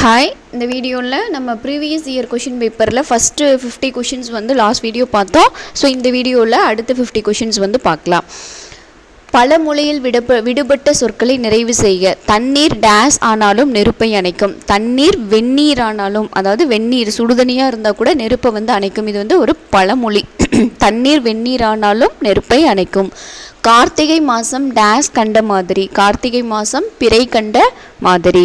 Hi, இந்த வீடியோவில் நம்ம ப்ரீவியஸ் இயர் கொஷின் பேப்பரில் ஃபஸ்ட்டு 50 கொஷின்ஸ் வந்து லாஸ்ட் வீடியோ பார்த்தோம். ஸோ இந்த வீடியோவில் அடுத்த 50 கொஷின்ஸ் வந்து பார்க்கலாம். பல மொழியில் விடுபட்ட சொற்களை நிறைவு செய்க. தண்ணீர் டேஸ் ஆனாலும் நெருப்பை அணைக்கும். தண்ணீர் வெந்நீர் ஆனாலும், அதாவது வெந்நீர் சுடுதனியாக இருந்தால் கூட நெருப்பை வந்து அணைக்கும். இது வந்து ஒரு பழமொழி. தண்ணீர் வெந்நீர் ஆனாலும் நெருப்பை அணைக்கும். கார்த்திகை மாதம் டேஸ் கண்ட மாதிரி. கார்த்திகை மாதம் பிறை கண்ட மாதிரி.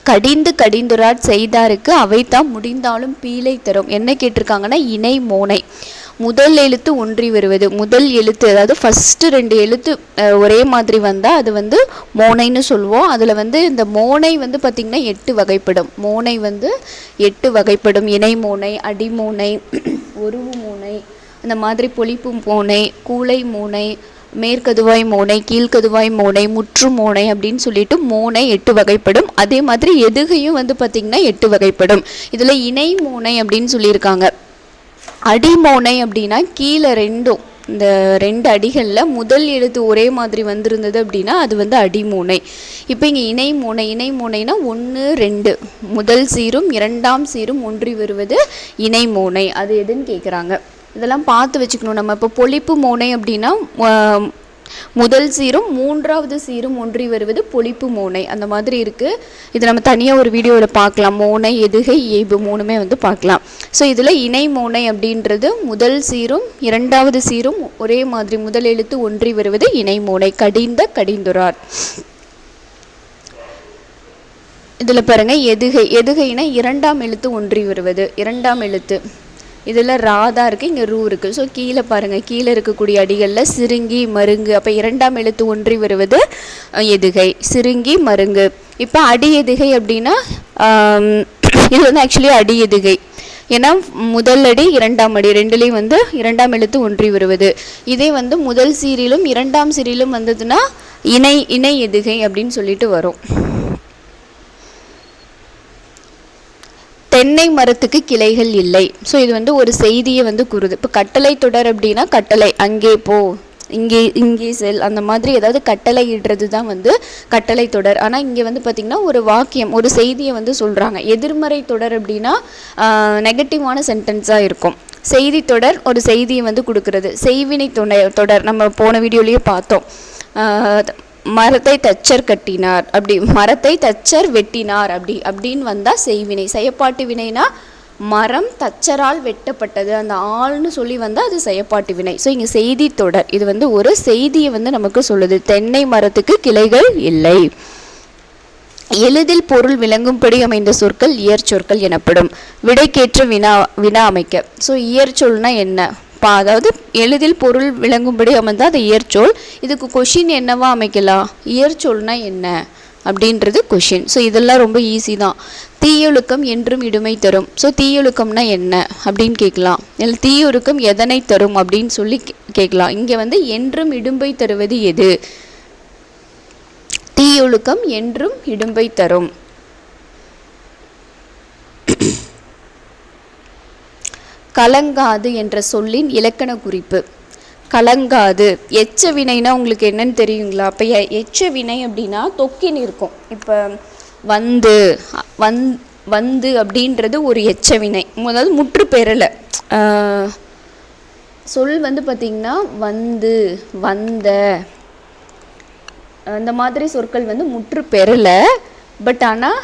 கடிந்து கடிந்துராட் செய்தாருக்கு அவைத்தாம் முடிந்தாலும் பீலை தரும். என்ன கேட்டிருக்காங்கன்னா இணை மோனை. முதல் எழுத்து ஒன்றி வருவது. முதல் எழுத்து, அதாவது ஃபஸ்ட்டு 2 எழுத்து ஒரே மாதிரி வந்தால் அது வந்து மோனைன்னு சொல்லுவோம். அதில் வந்து இந்த மோனை வந்து பார்த்திங்கன்னா 8 வகைப்படும். மோனை வந்து 8 வகைப்படும். இணை மோனை, அடிமோனை, ஒருவு மோனை, அந்த மாதிரி பொழிப்பு மோனை, கூளை மோனை, மேற்கதுவாய் மோனை, கீழ்கதுவாய் மோனை, முற்று மோனை அப்படின்னு சொல்லிட்டு மோனை 8 வகைப்படும். அதே மாதிரி எதுகையும் வந்து பார்த்திங்கன்னா 8 வகைப்படும். இதில் இணை மோனை அப்படின்னு சொல்லியிருக்காங்க. அடிமோனை அப்படின்னா கீழே ரெண்டும், இந்த 2 அடிகளில் முதல் எழுத்து ஒரே மாதிரி வந்திருந்தது அப்படின்னா அது வந்து அடிமோனை. இப்போ இங்கே இணை மோனை. இணை மோனைனா 1 2 முதல் சீரும் 2ஆம் சீரும் ஒன்றி வருவது இணை மோனை. அது எதுன்னு கேட்குறாங்க. இதெல்லாம் பார்த்து வச்சுக்கணும். நம்ம இப்போ பொழிப்பு மோனை அப்படின்னா முதல் சீரும் 3ஆவது சீரும் ஒன்றி வருவது பொழிப்பு மோனை. அந்த மாதிரி இருக்குது. இது நம்ம தனியாக ஒரு வீடியோவில் பார்க்கலாம். மோனை, எதுகை, ஏய்பு 3மே வந்து பார்க்கலாம். ஸோ இதில் இணை மோனை அப்படின்றது முதல் சீரும் 2ஆவது சீரும் ஒரே மாதிரி முதல் எழுத்து ஒன்றி வருவது இணை மோனை. கடிந்த கடிந்துரார். இதில் பாருங்கள் எதுகை. எதுகைனா 2ஆம் எழுத்து ஒன்றி வருவது. 2ஆம் எழுத்து இதில் ராதா இருக்குது, இங்கே ரூ இருக்குது. ஸோ கீழே பாருங்கள், கீழே இருக்கக்கூடிய அடிகளில் சிறுங்கி மருங்கு. அப்போ 2ஆம் எழுத்து ஒன்றி வருவது எதுகை. சிறுங்கி மருங்கு. இப்போ அடி எதுகை அப்படின்னா இது வந்து ஆக்சுவலி அடி எதுகை. ஏன்னா முதல் அடி 2ஆம் அடி ரெண்டுலேயும் வந்து 2ஆம் எழுத்து ஒன்றி வருவது. இதே வந்து முதல் சீரிலும் 2ஆம் சீரிலும் வந்ததுன்னா இணை எதுகை அப்படின்னு சொல்லிட்டு வரும். தென்னை மரத்துக்கு கிளைகள் இல்லை. ஸோ இது வந்து ஒரு செய்தியை வந்து கூறுது. இப்போ கட்டளை தொடர் அப்படின்னா கட்டளை, அங்கே போ, இங்கே செல், அந்த மாதிரி ஏதாவது கட்டளை இடுறது தான் வந்து கட்டளை தொடர். ஆனால் இங்கே வந்து பார்த்திங்கன்னா ஒரு வாக்கியம், ஒரு செய்தியை வந்து சொல்கிறாங்க. எதிர்மறை தொடர் அப்படின்னா நெகட்டிவான சென்டென்ஸாக இருக்கும். செய்தி தொடர் ஒரு செய்தியை வந்து கொடுக்கறது. செய்வினை தொடர் நம்ம போன வீடியோலேயே பார்த்தோம். மரத்தை தச்சர் கட்டினார், அப்படி மரத்தை தச்சர் வெட்டினார் அப்படின்னு வந்தால் செய்வினை. செயப்பாட்டு வினைனா மரம் தச்சரால் வெட்டப்பட்டது, அந்த ஆள்னு சொல்லி வந்தால் அது செயப்பாட்டு வினை. ஸோ இங்கே செய்தி தொடர், இது வந்து ஒரு செய்தியை வந்து நமக்கு சொல்லுது. தென்னை மரத்துக்கு கிளைகள் இல்லை. எளிதில் பொருள் விளங்கும்படி அமைந்த சொற்கள் இயற் சொற்கள் எனப்படும். விடைக்கேற்ற வினா அமைக்க. ஸோ இயற் சொல்னா என்ன? அதாவது எளிதில் பொருள் விளங்கும்படி அமைந்தால் அது இயற்சொல். இதுக்கு கொஷின் என்னவா அமைக்கலாம்? இயற்சொல்னா என்ன அப்படின்றது கொஷின். ஸோ இதெல்லாம் ரொம்ப ஈஸி தான். தீயொழுக்கம் என்றும் இடுமை தரும். ஸோ தீயொழுக்கம்னா என்ன அப்படின்னு கேட்கலாம். இல்லை தீயொழுக்கம் எதனை தரும் அப்படின்னு சொல்லி கேட்கலாம். இங்கே வந்து என்றும் இடும்பை தருவது எது? தீயொழுக்கம் என்றும் இடும்பை தரும். கலங்காது என்ற சொல்லின் இலக்கண குறிப்பு. கலங்காது எச்ச வினைனா உங்களுக்கு என்னன்னு தெரியுங்களா? அப்போ எச்ச வினை அப்படின்னா தொக்கின்னு இருக்கும். இப்போ வந்து அப்படின்றது ஒரு எச்ச வினை, அதாவது முற்று பெறலை சொல் வந்து பார்த்திங்கன்னா வந்து, வந்த, அந்த மாதிரி சொற்கள் வந்து முற்று பெறலை. பட் ஆனால்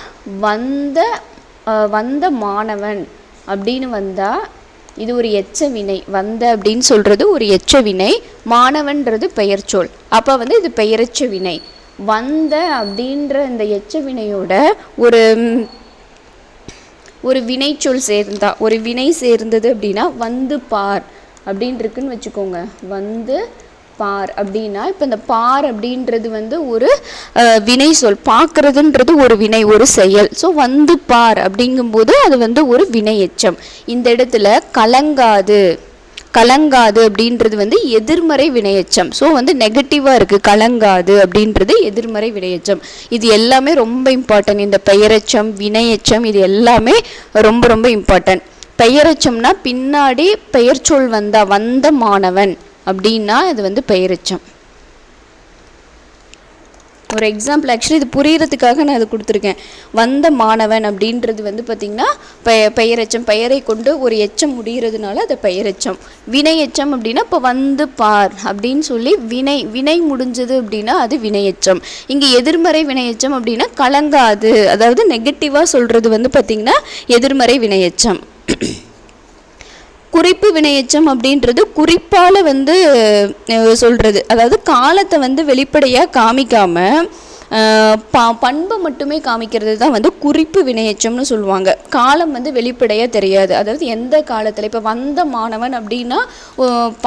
வந்த மாணவன் அப்படின்னு வந்தால் இது ஒரு எச்ச வினை. வந்த அப்படின்னு சொல்கிறது ஒரு எச்ச வினை. மாணவன்றது பெயர் சொல். அப்போ வந்து இது பெயரெச்ச வினை. வந்த அப்படின்ற இந்த எச்ச வினையோட ஒரு வினை சொல் சேர்ந்தா, ஒரு வினை சேர்ந்தது அப்படின்னா வந்து பார் அப்படின்னு இருக்குன்னு வச்சுக்கோங்க. வந்து பார் அப்படின்னா இப்போ இந்த பார் அப்படின்றது வந்து ஒரு வினை சொல். பார்க்கறதுன்றது ஒரு வினை, ஒரு செயல். ஸோ வந்து பார் அப்படிங்கும்போது அது வந்து ஒரு வினை எச்சம். இந்த இடத்துல கலங்காது அப்படின்றது வந்து எதிர்மறை வினையச்சம். ஸோ வந்து நெகட்டிவாக இருக்குது. கலங்காது அப்படின்றது எதிர்மறை வினையச்சம். இது எல்லாமே ரொம்ப இம்பார்ட்டன்ட். இந்த பெயரெச்சம், வினையச்சம், இது எல்லாமே ரொம்ப ரொம்ப இம்பார்ட்டன்ட். பெயரெச்சம்னா பின்னாடி பெயர் சொல் வந்த மாணவன் அப்படின்னா இது வந்து பெயரெச்சம். ஒரு எக்ஸாம்பிள், ஆக்சுவலி இது புரியறதுக்காக நான் இது கொடுத்துருக்கேன். வந்த மாணவன் அப்படின்றது வந்து பார்த்திங்கன்னா பெயரெச்சம், பெயரை கொண்டு ஒரு எச்சம் முடிகிறதுனால அது பெயரெச்சம். வினை எச்சம் அப்படின்னா இப்போ வந்து பார் அப்படின்னு சொல்லி வினை முடிஞ்சது அப்படின்னா அது வினையெச்சம். இங்கே எதிர்மறை வினையெச்சம் அப்படின்னா கலங்காது, அதாவது நெகட்டிவாக சொல்கிறது வந்து பார்த்திங்கன்னா எதிர்மறை வினையெச்சம். குறிப்பு வினையெச்சம் அப்படின்றது குறிப்பால் வந்து சொல்கிறது, அதாவது காலத்தை வந்து வெளிப்படையாக காமிக்காமல் பண்பை மட்டுமே காமிக்கிறது தான் வந்து குறிப்பு வினையெச்சம்னு சொல்லுவாங்க. காலம் வந்து வெளிப்படையாக தெரியாது, அதாவது எந்த காலத்தில். இப்போ வந்த மாணவன் அப்படின்னா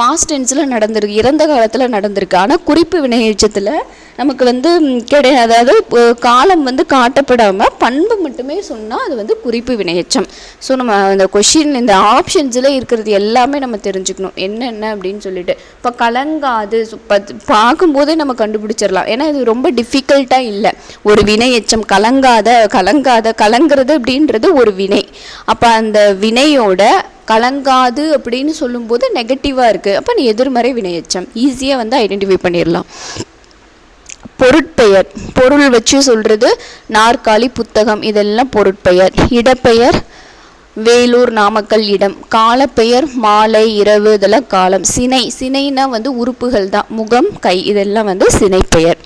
பாஸ்ட் டென்ஸில் நடந்திருக்கு, இறந்த காலத்தில் நடந்திருக்கு. ஆனால் குறிப்பு வினையெச்சத்தில் நமக்கு வந்து கிடையாது, அதாவது காலம் வந்து காட்டப்படாமல் பண்பு மட்டுமே சொன்னால் அது வந்து குறிப்பு வினையெச்சம். ஸோ நம்ம இந்த கொஷின் இந்த ஆப்ஷன்ஸில் இருக்கிறது எல்லாமே நம்ம தெரிஞ்சுக்கணும் என்னென்ன அப்படின்னு சொல்லிட்டு. இப்போ கலங்காது பார்க்கும்போதே நம்ம கண்டுபிடிச்சிடலாம், ஏன்னா இது ரொம்ப டிஃபிகல்ட்டாக இல்லை. ஒரு வினையெச்சம் கலங்கிறது அப்படின்றது ஒரு வினை. அப்போ அந்த வினையோட கலங்காது அப்படின்னு சொல்லும்போது நெகட்டிவாக இருக்குது, அப்போ நீ எதிர்மறை வினையெச்சம் ஈஸியாக வந்து ஐடென்டிஃபை பண்ணிடலாம். பொருட்பெயர், பொருள் வச்சு சொல்கிறது, நாற்காலி, புத்தகம், இதெல்லாம் பொருட்பெயர். இடப்பெயர் வேலூர், நாமக்கல் இடம். காலப்பெயர் மாலை, இரவு, இதெல்லாம் காலம். சினைனா வந்து உறுப்புகள் தான், முகம், கை, இதெல்லாம் வந்து சினைப்பெயர்.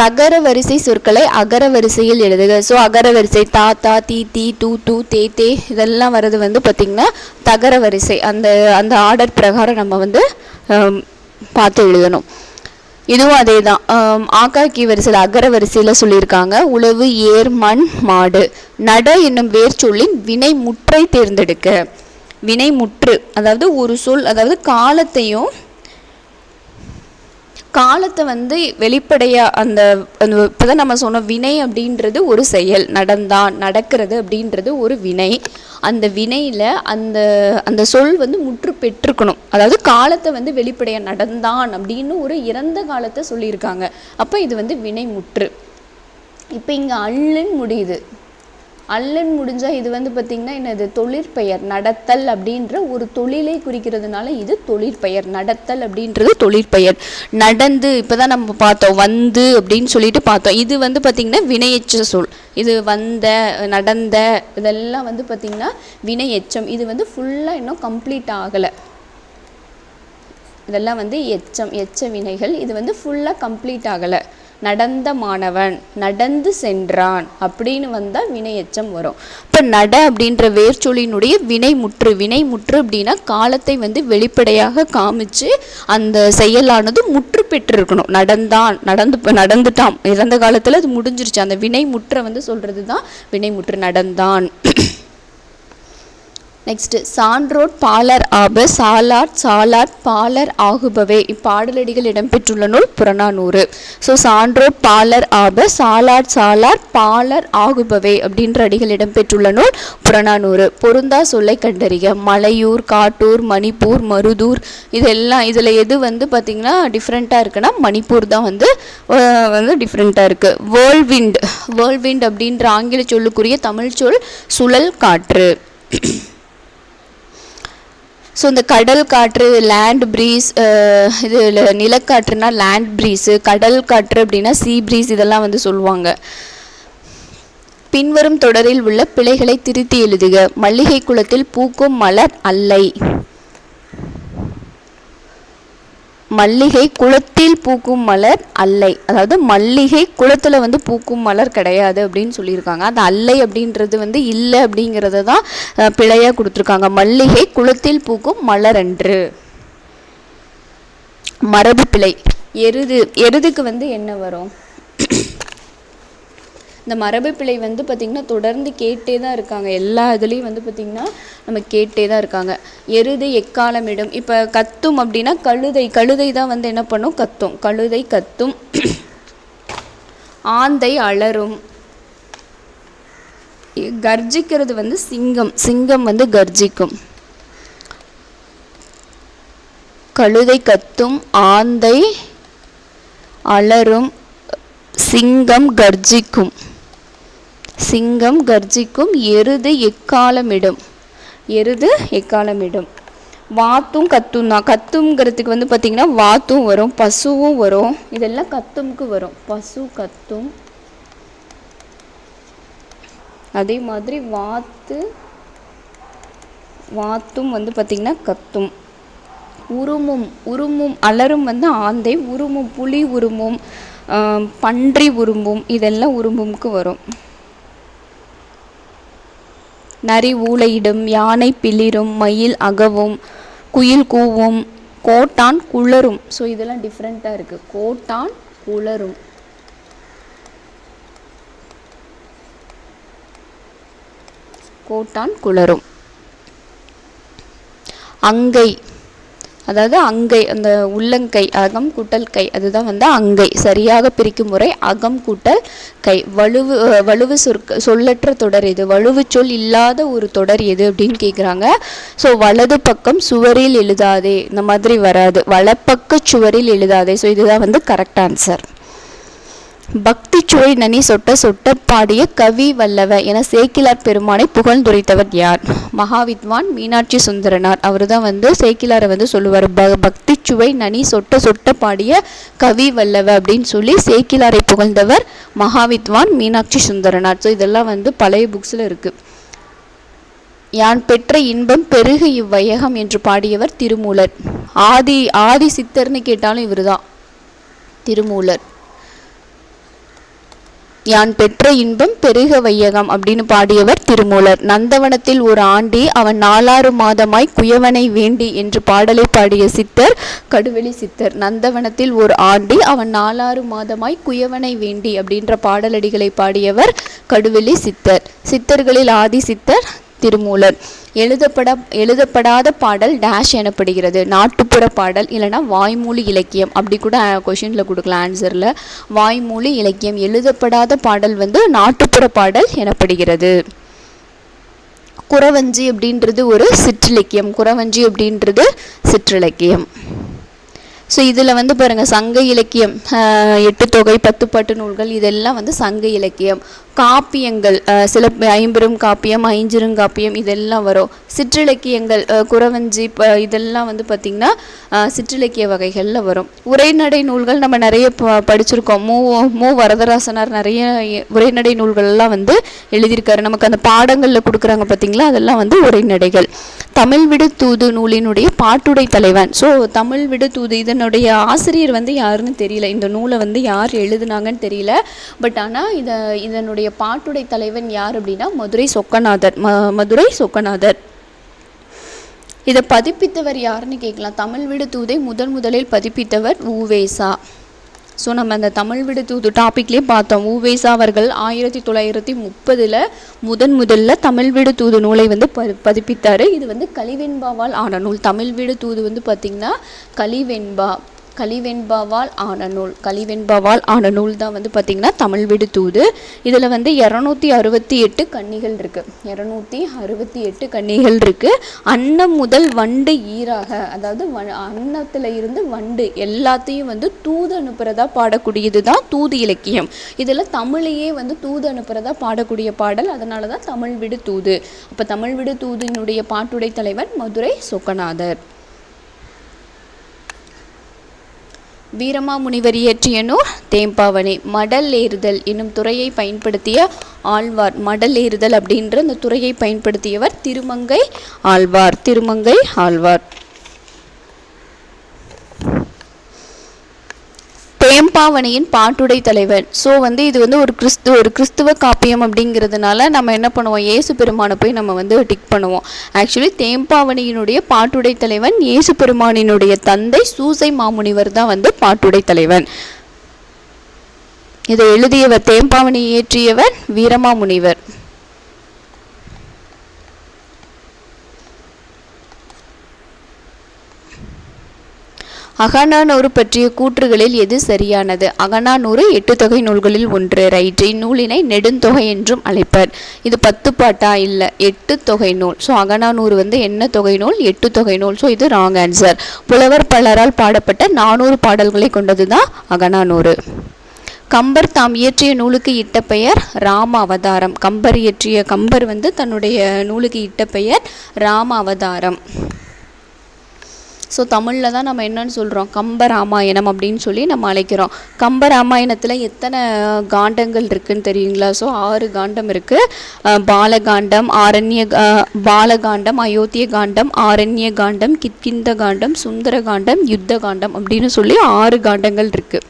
தகர வரிசை சொற்களை அகர வரிசையில் எழுதுக. ஸோ அகர வரிசை தாத்தா, தீ, தூ, தே, இதெல்லாம் வர்றது வந்து பார்த்திங்கன்னா தகர வரிசை. அந்த ஆர்டர் பிரகாரம் நம்ம வந்து பார்த்து எழுதணும். இதுவும் அதே தான். ஆக்காக்கி வரிசையில் அகர வரிசையில் சொல்லியிருக்காங்க. உழவு, ஏர், மண், மாடு. நட என்னும் வேர் சொல்லின் வினை முற்றை தேர்ந்தெடுக்க. வினை முற்று அதாவது ஒரு சொல், அதாவது காலத்தை வந்து வெளிப்படையாக அந்த இப்போதான் நம்ம சொன்ன வினை அப்படின்றது ஒரு செயல், நடக்கிறது அப்படின்றது ஒரு வினை. அந்த வினையில் அந்த சொல் வந்து முற்று பெற்றிருக்கணும், அதாவது காலத்தை வந்து வெளிப்படையாக நடந்தான் அப்படின்னு ஒரு இறந்த காலத்தை சொல்லியிருக்காங்க. அப்போ இது வந்து வினை முற்று. இப்போ இங்கே அல்லுன்னு முடியுது, அல்லன் முடிஞ்சால் இது வந்து பார்த்திங்கன்னா என்னது, தொழிற்பெயர். நடத்தல் அப்படின்ற ஒரு தொழிலை குறிக்கிறதுனால இது தொழிற்பெயர். நடத்தல் அப்படின்றது தொழிற்பெயர். நடந்து இப்போ தான் நம்ம பார்த்தோம், வந்து அப்படின்னு சொல்லிட்டு பார்த்தோம். இது வந்து பார்த்திங்கன்னா வினையெச்ச சொல். இது வந்த, நடந்த, இதெல்லாம் வந்து பார்த்திங்கன்னா வினையெச்சம். இது வந்து ஃபுல்லாக இன்னும் கம்ப்ளீட் ஆகலை. இதெல்லாம் வந்து எச்ச வினைகள். இது வந்து ஃபுல்லாக கம்ப்ளீட் ஆகலை. நடந்த மாணவன், நடந்து சென்றான் அப்படின்னு வந்தால் வினையெச்சம் வரும். இப்போ நட அப்படின்ற வேர்ச்சொல்லினுடைய வினைமுற்று அப்படின்னா காலத்தை வந்து வெளிப்படையாக காமிச்சு அந்த செயலானது முற்று பெற்றிருக்கணும். நடந்துட்டான், இறந்த காலத்தில் அது முடிஞ்சிருச்சு. அந்த வினைமுற்றை வந்து சொல்கிறது தான் வினைமுற்று, நடந்தான். நெக்ஸ்ட், சான்றோர் பாலர் ஆப, சாலாட் பாலர் ஆகுபவே. இப்பாடலடிகள் இடம்பெற்றுள்ள நூல் புறநானூறு. ஸோ சான்றோர் பாலர் ஆப, சாலாட் பாலர் ஆகுபவே அப்படின்ற அடிகள் இடம்பெற்றுள்ள நூல் புறநானூறு. பொருந்தா சொல்லை கண்டறிக. மலையூர், காட்டூர், மணிப்பூர், மருதூர், இதெல்லாம் இதில் எது வந்து பார்த்திங்கன்னா டிஃப்ரெண்ட்டாக இருக்குன்னா மணிப்பூர் தான் வந்து டிஃப்ரெண்ட்டாக இருக்குது. வேர்ல்விண்ட் அப்படின்ற ஆங்கில சொல்லுக்குரிய தமிழ் சொல் சுழல் காற்று. ஸோ இந்த கடல் காற்று, லேண்ட் ப்ரீஸ், இது நிலக்காற்றுனா லேண்ட் ப்ரீஸு, கடல் காற்று அப்படின்னா சீ ப்ரீஸ், இதெல்லாம் வந்து சொல்லுவாங்க. பின்வரும் தொடரில் உள்ள பிழைகளை திருத்தி எழுதுக. மல்லிகை குளத்தில் பூக்கும் மலர் அல்லை. மல்லிகை குளத்தில் பூக்கும் மலர் அல்லை, அதாவது மல்லிகை குளத்தில் வந்து பூக்கும் மலர் கிடையாது அப்படின்னு சொல்லியிருக்காங்க. அது அல்லை அப்படின்றது வந்து இல்லை அப்படிங்கிறத தான் பிழையாக கொடுத்துருக்காங்க. மல்லிகை குளத்தில் பூக்கும் மலர் அன்று. மரபு பிழை. எருதுக்கு வந்து என்ன வரும்? இந்த மரபு பிழை வந்து பார்த்திங்கன்னா தொடர்ந்து கேட்டே தான் இருக்காங்க. எல்லா இதுலேயும் வந்து பார்த்திங்கன்னா நம்ம கேட்டே தான் இருக்காங்க. எருது எக்காலமிடும். இப்போ கத்தும் அப்படின்னா கழுதை தான் வந்து என்ன பண்ணும், கத்தும். கழுதை கத்தும். ஆந்தை அலறும். கர்ஜிக்கிறது வந்து சிங்கம் வந்து கர்ஜிக்கும். கழுதை கத்தும், ஆந்தை அலறும், சிங்கம் கர்ஜிக்கும். எருது எக்காலமிடும். வாத்தும் கத்தும் தான். கத்துங்கிறதுக்கு வந்து பார்த்திங்கன்னா வாத்தும் வரும், பசுவும் வரும். இதெல்லாம் கத்தும்க்கு வரும். பசு கத்தும். அதே மாதிரி வாத்தும் வந்து பார்த்திங்கன்னா கத்தும். உருமும் அலரும் வந்து ஆந்தை. உருமும் புலி உருமும், பன்றி உருமும், இதெல்லாம் உருமும்க்கு வரும். நரி ஊளையிடும், யானை பிளிரும், மயில் அகவும், குயில் கூவும், கோட்டான் குளரும். ஸோ இதெல்லாம் டிஃப்ரெண்ட்டாக இருக்குது. கோட்டான் குளரும். கோட்டான் குளரும். அங்கை, அதாவது அங்கை, அந்த உள்ளங்கை, அகம் கூட்டல் கை, அதுதான் வந்து அங்கை. சரியாக பிரிக்கும் முறை அகம் கூட்டல் கை. வலுவு சொல்லற்ற தொடர் எது? வலுவு சொல் இல்லாத ஒரு தொடர் எது அப்படின்னு கேட்குறாங்க. ஸோ வலது பக்கம் சுவரில் எழுதாதே, இந்த மாதிரி வராது. வலப்பக்க சுவரில் எழுதாதே. ஸோ இதுதான் வந்து கரெக்ட் ஆன்சர். பக்தி சுவை நனி சொட்ட சொட்ட பாடிய கவி வல்லவ என சேக்கிலார் பெருமானை புகழ்ந்துரைத்தவர் யார்? மகாவித்வான் மீனாட்சி சுந்தரனார். அவர் தான் வந்து சேக்கிலாரை வந்து சொல்லுவார். பக்தி சுவை நனி சொட்ட சொட்ட பாடிய கவி வல்லவ அப்படின்னு சொல்லி சேக்கிலாரை புகழ்ந்தவர் மகாவித்வான் மீனாட்சி சுந்தரனார். ஸோ இதெல்லாம் வந்து பழைய புக்ஸில் இருக்குது. யான் பெற்ற இன்பம் பெருகு இவ்வையகம் என்று பாடியவர் திருமூலர். ஆதி சித்தர்னு கேட்டாலும் இவர் தான், திருமூலர். யான் பெற்ற இன்பம் பெருக வையகம் அப்படின்னு பாடியவர் திருமூலர். நந்தவனத்தில் ஒரு ஆண்டி அவன் 4 மாதமாய் குயவனை வேண்டி என்று பாடலை பாடிய சித்தர் கடுவெளி சித்தர். நந்தவனத்தில் ஒரு ஆண்டி அவன் 4 மாதமாய் குயவனை வேண்டி அப்படின்ற பாடலடிகளை பாடியவர் கடுவெளி சித்தர். சித்தர்களில் ஆதி சித்தர் திருமூலர். எழுதப்படாத பாடல் டேஷ் எனப்படுகிறது. நாட்டுப்புற பாடல் இல்லைனா வாய்மொழி இலக்கியம். அப்படி கூட கொஷினில் கொடுக்கலாம் ஆன்சரில். வாய்மொழி இலக்கியம். எழுதப்படாத பாடல் வந்து நாட்டுப்புற பாடல் எனப்படுகிறது. குறவஞ்சி அப்படின்றது ஒரு சிற்றிலக்கியம். குறவஞ்சி அப்படின்றது சிற்றிலக்கியம். ஸோ இதில் வந்து பாருங்கள், சங்க இலக்கியம், 8 தொகை, 10 பாட்டு நூல்கள், இதெல்லாம் வந்து சங்க இலக்கியம். காப்பியங்கள், சில 50 காப்பியம், 5 காப்பியம், இதெல்லாம் வரும். சிற்றிலக்கியங்கள், குறவஞ்சி, இதெல்லாம் வந்து பார்த்திங்கன்னா சிற்றிலக்கிய வகைகளில் வரும். உரைநடை நூல்கள் நம்ம நிறைய படிச்சிருக்கோம். மு வரதராசனார் நிறைய உரைநடை நூல்கள்லாம் வந்து எழுதியிருக்காரு. நமக்கு அந்த பாடங்களில் கொடுக்குறாங்க பார்த்திங்களா, அதெல்லாம் வந்து உரைநடைகள். தமிழ் விடு தூது நூலினுடைய பாட்டுடை தலைவன். ஸோ தமிழ் விடு தூது இதனுடைய ஆசிரியர் வந்து யாருன்னு தெரியல. இந்த நூலை வந்து யார் எழுதுனாங்கன்னு தெரியல. பட் ஆனால் இதனுடைய பாட்டுடை தலைவன் யார் அப்படின்னா மதுரை சொக்கநாதர். இதை பதிப்பித்தவர் யாருன்னு கேட்கலாம். தமிழ் விடு தூதை முதலில் பதிப்பித்தவர் உவேசா. ஸோ நம்ம அந்த தமிழ் விடு தூது டாப்பிக்லேயே பார்த்தோம். உவேசா அவர்கள் 1930 முதல்ல தமிழ் விடு தூது நூலை வந்து பதிப்பித்தார். இது வந்து கலிவெண்பாவால் ஆன நூல். தமிழ் விடு தூது வந்து பார்த்திங்கன்னா கலிவெண்பாவால் ஆன நூல் தான் வந்து பார்த்திங்கன்னா தமிழ் விடு தூது. இதில் வந்து 268 கன்னிகள் இருக்குது. 268 கன்னிகள் இருக்குது. அன்னம் முதல் வண்டு ஈராக, அதாவது அன்னத்தில் இருந்து வண்டு எல்லாத்தையும் வந்து தூது அனுப்புகிறதா பாடக்கூடியது தான் தூது இலக்கியம். இதில் தமிழையே வந்து தூது அனுப்புகிறதா பாடக்கூடிய பாடல். அதனால தான் தமிழ் விடு தூது. அப்போ தமிழ் விடு தூதினுடைய பாட்டுடை தலைவன் மதுரை சொக்கநாதர். வீரமாமுனிவர் இயற்றிய நூல் தேம்பாவணி. மடல் ஏறுதல் என்னும் துறையை பயன்படுத்திய ஆழ்வார். மடல் ஏறுதல் அப்படின்ற அந்த துறையை பயன்படுத்தியவர் திருமங்கை ஆழ்வார். தேம்பாவணியின் பாட்டுடை தலைவர். ஸோ வந்து இது வந்து ஒரு கிறிஸ்துவ காப்பியம் அப்படிங்கிறதுனால நம்ம என்ன பண்ணுவோம், இயேசு பெருமானை போய் நம்ம வந்து டிக் பண்ணுவோம். ஆக்சுவலி தேம்பாவணியினுடைய பாட்டுடை தலைவன் இயேசு பெருமானினுடைய தந்தை சூசை மாமுனிவர் தான் வந்து பாட்டுடை தலைவன். இதை எழுதியவர், தேம்பாவணி இயற்றியவர் வீரமாமுனிவர். அகநானூறு பற்றிய கூற்றுகளில் எது சரியானது? அகநானூறு 8 தொகை நூல்களில் ஒன்று. ரைட். இந்நூலினை நெடுந்தொகை என்றும் அழைப்பர். இது 10 பாட்டா? இல்லை, 8 தொகை நூல். ஸோ அகநானூறு வந்து என்ன தொகை நூல்? 8 தொகை நூல். ஸோ இது ராங் ஆன்சர். புலவர் பலரால் பாடப்பட்ட 400 பாடல்களை கொண்டது தான் அகநானூறு. கம்பர் தாம் இயற்றிய நூலுக்கு இட்ட பெயர் ராம அவதாரம். கம்பர் வந்து தன்னுடைய நூலுக்கு இட்ட பெயர் ராம அவதாரம். ஸோ தமிழில் தான் நம்ம என்னன்னு சொல்கிறோம், கம்பராமாயணம் அப்படின்னு சொல்லி நம்ம அழைக்கிறோம். கம்பராமாயணத்தில் எத்தனை காண்டங்கள் இருக்குதுன்னு தெரியுங்களா? ஸோ 6 காண்டம் இருக்குது. பாலகாண்டம், பாலகாண்டம், அயோத்திய காண்டம், ஆரண்ய காண்டம், கித்கிந்த காண்டம், சுந்தர காண்டம், யுத்த காண்டம் அப்படின்னு சொல்லி 6 காண்டங்கள் இருக்குது.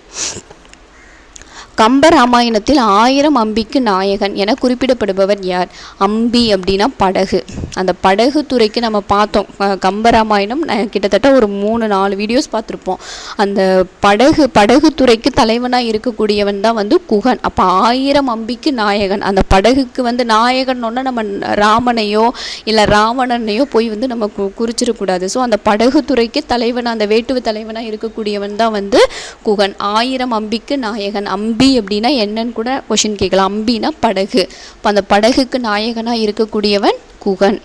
கம்பராமாயணத்தில் 1000 அம்பிக்கு நாயகன் என குறிப்பிடப்படுபவர் யார்? அம்பி அப்படின்னா படகு. அந்த படகு துறைக்கு நம்ம பார்த்தோம். கம்பராமாயணம் கிட்டத்தட்ட ஒரு 3-4 வீடியோஸ் பார்த்துருப்போம். அந்த படகு துறைக்கு தலைவனாக இருக்கக்கூடியவன் தான் வந்து குகன். அப்போ 1000 அம்பிக்கு நாயகன். அந்த படகுக்கு வந்து நாயகன்னொன்னா நம்ம ராமனையோ இல்லை ராவணனையோ போய் வந்து நம்ம குறிச்சிடக்கூடாது. ஸோ அந்த படகு துறைக்கு தலைவன், அந்த வேட்டுவ தலைவனாக இருக்கக்கூடியவன் தான் வந்து குகன். 1000 அம்பிக்கு நாயகன். அம்பி அப்படின்னா என்னன்னு கூட கொஷின் கேட்கலாம். அம்பினா படகு. இப்போ அந்த படகுக்கு நாயகனாக இருக்கக்கூடியவன் குகன்.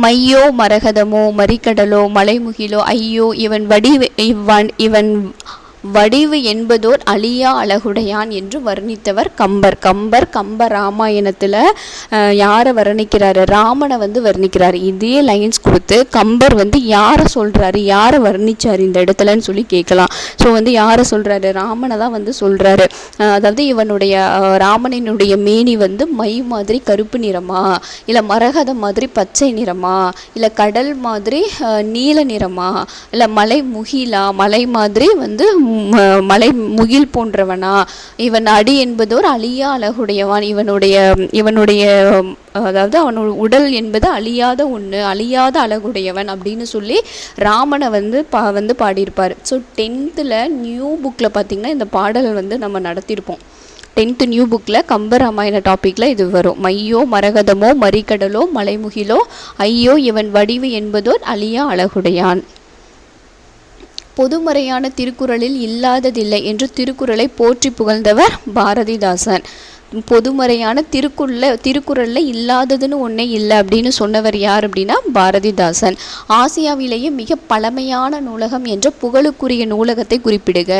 மையோ மரகதமோ மறிக்கடலோ மலைமுகிலோ ஐயோ இவன் வடிவு என்பதோர் அழியா அழகுடையான் என்று வர்ணித்தவர் கம்பர். கம்பராமாயணத்தில் யாரை வர்ணிக்கிறாரு? ராமனை வந்து வர்ணிக்கிறார். இதே லைன்ஸ் கொடுத்து கம்பர் வந்து யாரை சொல்கிறாரு, யாரை வர்ணிச்சார் இந்த இடத்துலன்னு சொல்லி கேட்கலாம். ஸோ வந்து யாரை சொல்கிறாரு? ராமனை தான் வந்து சொல்கிறாரு. அதாவது இவனுடைய ராமனினுடைய மேனி வந்து மை மாதிரி கருப்பு நிறமா, இல்லை மரகதம் மாதிரி பச்சை நிறமா, இல்லை கடல் மாதிரி நீல நிறமா, இல்லை மலை மாதிரி வந்து மலை முகில் போன்றவனா, இவன் அடி என்பதோர் அழியா அழகுடையவான், இவனுடைய அதாவது அவனோட உடல் என்பது அழியாத ஒன்று, அழியாத அழகுடையவன் அப்படின்னு சொல்லி ராமனை வந்து பாடியிருப்பார். ஸோ 10th நியூ புக்கில் பார்த்திங்கன்னா இந்த பாடல் வந்து நம்ம நடத்தியிருப்போம். 10th நியூ புக்கில் கம்பராமாயண டாப்பிக்கில் இது வரும். மையோ மரகதமோ மறிக்கடலோ மலைமுகிலோ ஐயோ இவன் வடிவு என்பதோர் அழியா அழகுடையான். பொதுமறையான திருக்குறளில் இல்லாததில்லை என்று திருக்குறளை போற்றி புகழ்ந்தவர் பாரதிதாசன். பொதுமறையான திருக்குறளில் இல்லாததுன்னு ஒன்றே இல்லை அப்படின்னு சொன்னவர் யார் அப்படின்னா பாரதிதாசன். ஆசியாவிலேயே மிக பழமையான நூலகம் என்ற புகழுக்குரிய நூலகத்தை குறிப்பிடுக.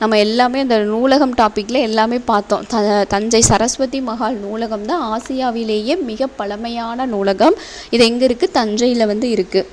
நம்ம எல்லாமே அந்த நூலகம் டாப்பிக்கில் எல்லாமே பார்த்தோம். தஞ்சை சரஸ்வதி மகால் நூலகம் தான் ஆசியாவிலேயே மிக பழமையான நூலகம். இது எங்கே இருக்குது? தஞ்சையில் வந்து இருக்குது.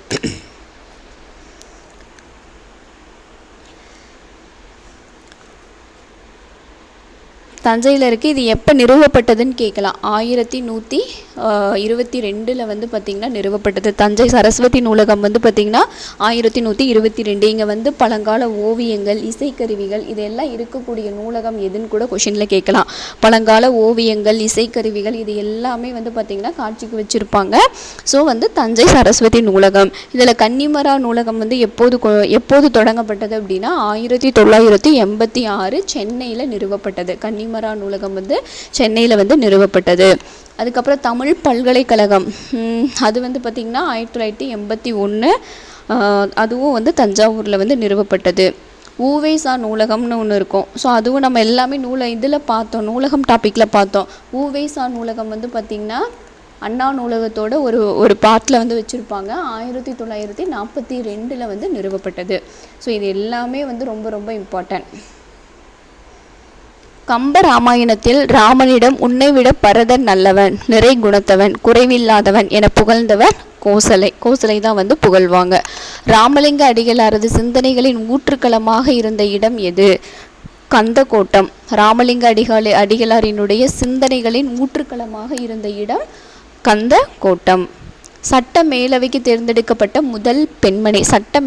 தஞ்சையில் இருக்குது. இது எப்போ நிறுவப்பட்டதுன்னு கேட்கலாம். 1122 வந்து பார்த்திங்கன்னா நிறுவப்பட்டது. தஞ்சை சரஸ்வதி நூலகம் வந்து பார்த்திங்கன்னா 1122. இங்கே வந்து பழங்கால ஓவியங்கள், இசைக்கருவிகள் இதெல்லாம் இருக்கக்கூடிய நூலகம் எதுன்னு கூட கொஷினில் கேட்கலாம். பழங்கால ஓவியங்கள், இசைக்கருவிகள் இது எல்லாமே வந்து பார்த்திங்கன்னா காட்சிக்கு வச்சுருப்பாங்க. ஸோ வந்து தஞ்சை சரஸ்வதி நூலகம். இதில் கன்னிமரா நூலகம் வந்து எப்போது தொடங்கப்பட்டது அப்படின்னா 1986 சென்னையில் நிறுவப்பட்டது. கன்னிமரா நூலகம் வந்து சென்னையில் வந்து நிறுவப்பட்டது. அதுக்கப்புறம் தமிழ் பல்கலைக்கழகம் அது வந்து பார்த்திங்கன்னா 1981 அதுவும் வந்து தஞ்சாவூரில் வந்து நிறுவப்பட்டது. ஊவேசா நூலகம்னு ஒன்று இருக்கும். ஸோ அதுவும் நம்ம எல்லாமே இதில் பார்த்தோம், நூலகம் டாப்பிக்கில் பார்த்தோம். ஊவேசா நூலகம் வந்து பார்த்திங்கன்னா அண்ணா நூலகத்தோட ஒரு பார்ட்டில் வந்து வச்சுருப்பாங்க. 1942 வந்து நிறுவப்பட்டது. ஸோ இது எல்லாமே வந்து ரொம்ப ரொம்ப இம்பார்ட்டன்ட். கம்பராமாயணத்தில் ராமனிடம் உன்னை விட பரதன் நல்லவன், நிறை குணத்தவன், குறைவில்லாதவன் என புகழ்ந்தவர் கோசலை தான் வந்து புகழ்வாங்க. ராமலிங்க அடிகளாரது சிந்தனைகளின் ஊற்றுக்களமாக இருந்த இடம் எது? கந்தக்கோட்டம். ராமலிங்க அடிகளாரினுடைய சிந்தனைகளின் ஊற்றுக்களமாக இருந்த இடம் கந்தக்கோட்டம். சட்ட மேலவைக்கு தேர்ந்தெடுக்கப்பட்ட முதல் பெண்மணி, சட்ட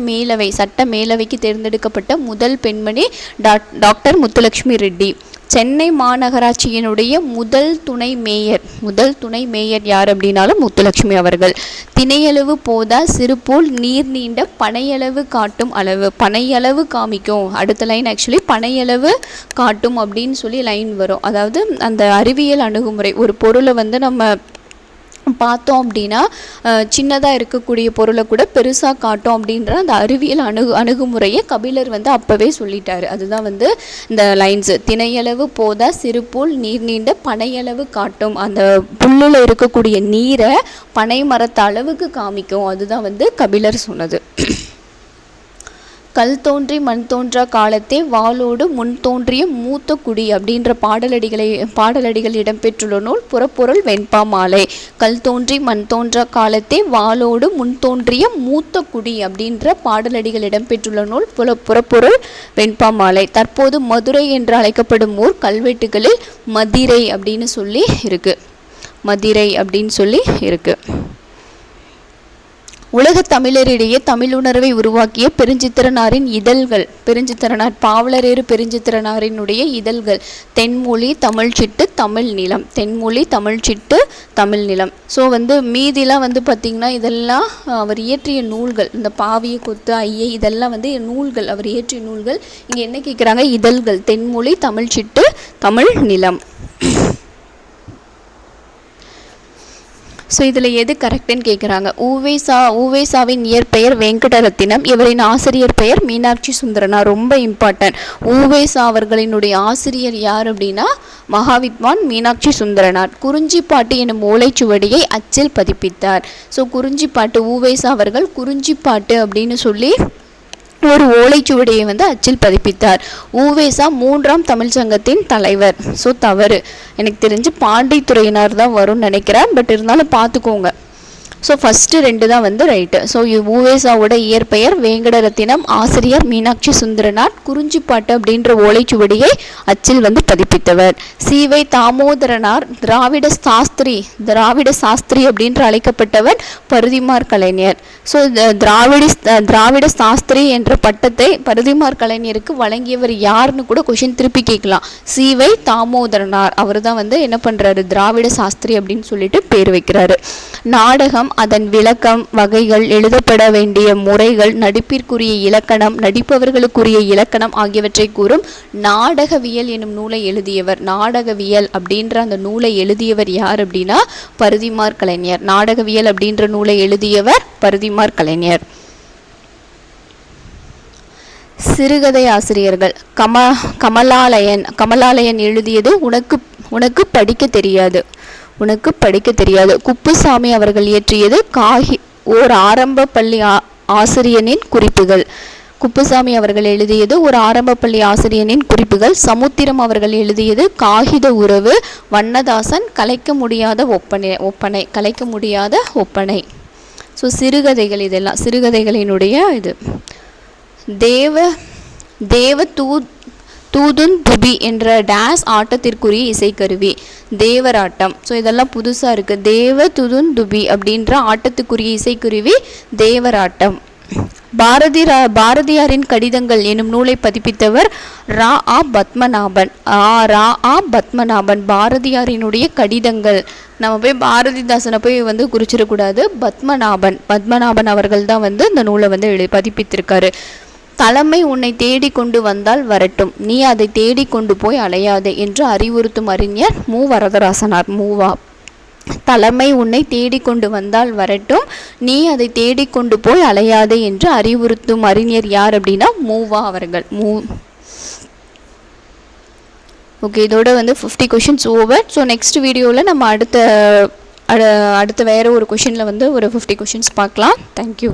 மேலவைக்கு தேர்ந்தெடுக்கப்பட்ட முதல் பெண்மணி டாக்டர் முத்துலட்சுமி ரெட்டி. சென்னை மாநகராட்சியினுடைய முதல் துணை மேயர் யார் அப்படின்னாலும் முத்துலட்சுமி அவர்கள். திணையளவு போதா சிறுபோல் நீர் நீண்ட பனையளவு காட்டும் அளவு. பனையளவு காமிக்கும். அடுத்த லைன் ஆக்சுவலி பனையளவு காட்டும் அப்படின்னு சொல்லி லைன் வரும். அதாவது அந்த அறிவியல் அணுகுமுறை, ஒரு பொருளை வந்து நம்ம பார்த்தோம் அப்படின்னா சின்னதாக இருக்கக்கூடிய பொருளை கூட பெருசாக காட்டும் அப்படின்ற அந்த அறிவியல் அணுகுமுறையை கபிலர் வந்து அப்போவே சொல்லிட்டாரு. அதுதான் வந்து இந்த லைன்ஸு. திணையளவு போதா சிறுபோல் நீர் நீண்ட பனையளவு காட்டும். அந்த புல்லில் இருக்கக்கூடிய நீரை பனை மரத்த அளவுக்கு காமிக்கும். அதுதான் வந்து கபிலர் சொன்னது. கல் தோன்றி மண் தோன்றா காலத்தே வாளோடு முன் தோன்றிய மூத்த குடி அப்படின்ற பாடலடிகள் இடம்பெற்றுள்ள நூல் புறப்பொருள் வெண்பா மாலை. கல் தோன்றி மண் தோன்றா காலத்தே வாளோடு முன் தோன்றிய மூத்த குடி அப்படின்ற பாடலடிகள் இடம்பெற்றுள்ள நூல் புறப்பொருள் வெண்பா மாலை. தற்போது மதுரை என்று அழைக்கப்படும் ஊர் கல்வெட்டுகளில் மதிரை அப்படின்னு சொல்லி இருக்கு. மதிரை அப்படின்னு சொல்லி இருக்கு. உலக தமிழரிடையே தமிழுணர்வை உருவாக்கிய பெருஞ்சித்திரனாரின் இதழ்கள். பெருஞ்சித்திரனார் பாவலரேறு பெருஞ்சித்திரனாரினுடைய இதழ்கள் தென்மொழி தமிழ்ச்சிட்டு தமிழ் நிலம். தென்மொழி தமிழ்ச்சிட்டு தமிழ் நிலம். ஸோ மீதிலாம் பார்த்திங்கன்னா இதெல்லாம் அவர் இயற்றிய நூல்கள். இந்த பாவிய கொத்து ஐயை இதெல்லாம் நூல்கள், அவர் இயற்றிய நூல்கள். இங்கே என்ன கேட்குறாங்க? இதழ்கள் தென்மொழி தமிழ்ச்சிட்டு தமிழ் நிலம். ஸோ இதில் எது கரெக்டுன்னு கேட்குறாங்க. ஊவேசாவின் இயற்பெயர் வெங்கடரத்தினம். இவரின் ஆசிரியர் பெயர் மீனாட்சி சுந்தரனார். ரொம்ப இம்பார்ட்டன்ட். ஊவேசா அவர்களினுடைய ஆசிரியர் யார் அப்படின்னா மகாவித்வான் மீனாட்சி சுந்தரனார். குறிஞ்சிப்பாட்டு எனும் ஓலைச்சுவடியை அச்சில் பதிப்பித்தார். ஸோ குறிஞ்சிப்பாட்டு ஊவேசா அவர்கள் குறிஞ்சிப்பாட்டு அப்படின்னு சொல்லி ஒரு ஓலைச்சுவடியை அச்சில் பதிப்பித்தார். ஊவேசா 3ஆம் தமிழ் சங்கத்தின் தலைவர். ஸோ தவறு. எனக்கு தெரிஞ்சு பாண்டித்துறையினார் தான் வரும்னு நினைக்கிறேன். பட் இருந்தாலும் பார்த்துக்கோங்க. ஸோ ஃபஸ்ட்டு 2 தான் ரைட்டு. ஸோ ஊவேசாவோட இயற்பெயர் வேங்கடரத்தினம், ஆசிரியர் மீனாட்சி சுந்தரனார், குறிஞ்சிப்பாட்டு அப்படின்ற ஓலைச்சுவடியை அச்சில் பதிப்பித்தவர். சீவை தாமோதரனார் திராவிட சாஸ்திரி அப்படின்ற அழைக்கப்பட்டவர் பருதிமார் கலைஞர். ஸோ திராவிட சாஸ்திரி என்ற பட்டத்தை பருதிமார் கலைஞருக்கு வழங்கியவர் யாருன்னு கூட கொஷின் திருப்பி கேட்கலாம். சீவை தாமோதரனார் அவர் தான் என்ன பண்ணுறாரு? திராவிட சாஸ்திரி அப்படின்னு சொல்லிட்டு பேர் வைக்கிறாரு. நாடகம், அதன் விளக்கம், வகைகள், எழுதப்பட வேண்டிய முறைகள், நடிப்பிற்குரிய இலக்கணம், நடிப்பவர்களுக்குரிய இலக்கணம் ஆகியவற்றை கூறும் நாடகவியல் எனும் நூலை எழுதியவர். நாடகவியல் அப்படின்ற அந்த நூலை எழுதியவர் யார் அப்படின்னா பருதிமார் கலைஞர். நாடகவியல் அப்படின்ற நூலை எழுதியவர் பருதிமார் கலைஞர். சிறுகதை ஆசிரியர்கள். கமலாலயன் எழுதியது உனக்கு படிக்க தெரியாது. குப்புசாமி அவர்கள் இயற்றியது ஓர் ஆரம்ப பள்ளி ஆசிரியனின் குறிப்புகள். குப்புசாமி அவர்கள் எழுதியது ஒரு ஆரம்ப பள்ளி ஆசிரியனின் குறிப்புகள். சமுத்திரம் அவர்கள் எழுதியது காகித உறவு. வண்ணதாசன் கலைக்க முடியாத ஒப்பனை. ஸோ சிறுகதைகள், இதெல்லாம் சிறுகதைகளினுடைய இது. தேவ தூதுன் துபி என்ற டேஸ் ஆட்டத்திற்குரிய இசைக்கருவி தேவராட்டம். ஸோ இதெல்லாம் புதுசாக இருக்குது. தேவ துதுன் துபி அப்படின்ற ஆட்டத்துக்குரிய இசைக்கருவி தேவராட்டம். பாரதியாரின் கடிதங்கள் எனும் நூலை பதிப்பித்தவர் ரா ஆ பத்மநாபன். பாரதியாரினுடைய கடிதங்கள். நம்ம போய் பாரதிதாசனை போய் குறிச்சிடக்கூடாது. பத்மநாபன் அவர்கள் தான் இந்த நூலை பதிப்பித்திருக்காரு. தலைமை உன்னை தேடிக்கொண்டு வந்தால் வரட்டும், நீ அதை தேடிக்கொண்டு போய் அலையாதே என்று அறிவுறுத்தும் அறிஞர் மு வரதராசனார். தலைமை உன்னை தேடிக்கொண்டு வந்தால் வரட்டும், நீ அதை தேடிக்கொண்டு போய் அலையாதே என்று அறிவுறுத்தும் அறிஞர் யார் அப்படின்னா மூவா அவர்கள். ஓகே, இதோட 50 கொஷின்ஸ் ஓவர். ஸோ நெக்ஸ்ட் வீடியோவில் நம்ம அடுத்த வேறு ஒரு கொஷினில் ஒரு 50 கொஷின்ஸ் பார்க்கலாம். தேங்க்யூ.